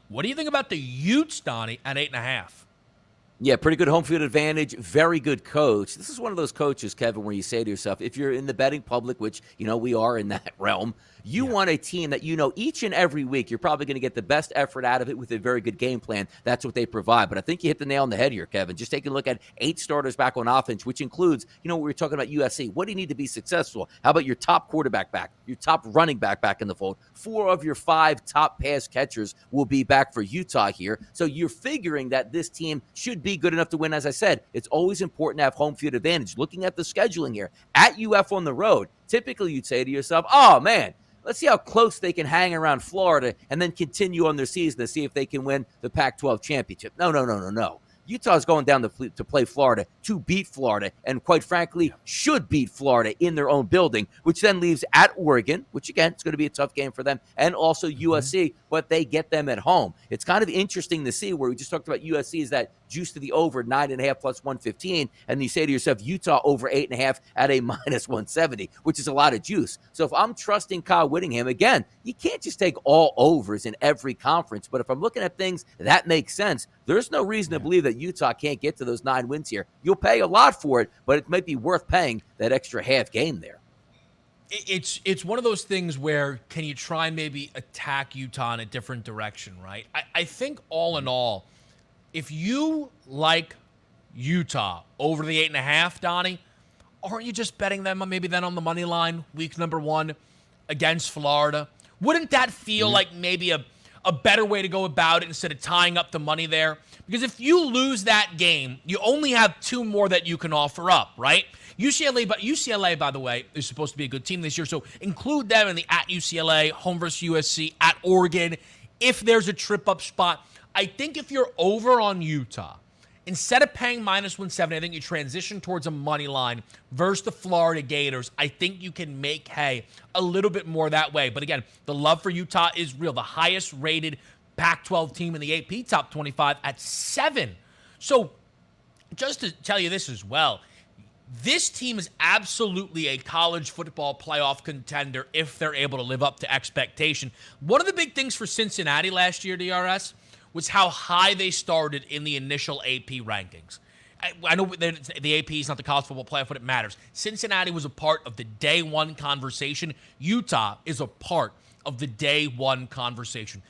What do you think about the Utes, Donnie, at 8.5? Yeah, pretty good home field advantage. Very good coach. This is one of those coaches, Kevin, where you say to yourself, if you're in the betting public, which, we are in that realm, you Yeah. want a team that each and every week you're probably going to get the best effort out of it with a very good game plan. That's what they provide. But I think you hit the nail on the head here, Kevin. Just take a look at 8 starters back on offense, which includes, we were talking about USC. What do you need to be successful? How about your top quarterback back, your top running back in the fold? 4 of your 5 top pass catchers will be back for Utah here. So you're figuring that this team should be good enough to win. As I said, it's always important to have home field advantage. Looking at the scheduling here, at UF on the road, typically you'd say to yourself, oh, man, let's see how close they can hang around Florida and then continue on their season to see if they can win the Pac-12 championship. No. Utah's going down to play Florida, to beat Florida, and quite frankly, should beat Florida in their own building, which then leaves at Oregon, which again, it's going to be a tough game for them, and also USC, but they get them at home. It's kind of interesting to see where we just talked about USC is that juice to the over 9.5 plus 115, and you say to yourself, Utah over 8.5 at a minus 170, which is a lot of juice. So if I'm trusting Kyle Whittingham, again, you can't just take all overs in every conference, but if I'm looking at things that make sense, there's no reason to believe that Utah can't get to those 9 wins here. You'll pay a lot for it, but it might be worth paying that extra half game there. It's one of those things where can you try and maybe attack Utah in a different direction, right? I think all in all, if you like Utah over the 8.5, Donnie, aren't you just betting them maybe then on the money line week number 1 against Florida? Wouldn't that feel like maybe a better way to go about it instead of tying up the money there? Because if you lose that game, you only have 2 more that you can offer up, right? UCLA, by the way, is supposed to be a good team this year, so include them in the at UCLA, home versus USC, at Oregon, if there's a trip-up spot. I think if you're over on Utah, instead of paying minus 170, I think you transition towards a money line versus the Florida Gators. I think you can make hay a little bit more that way. But again, the love for Utah is real. The highest rated Pac-12 team in the AP top 25 at 7. So just to tell you this as well, this team is absolutely a college football playoff contender if they're able to live up to expectation. One of the big things for Cincinnati last year, DRS, was how high they started in the initial AP rankings. I know the AP is not the college football playoff, but it matters. Cincinnati was a part of the day 1 conversation. Utah is a part of the day 1 conversation.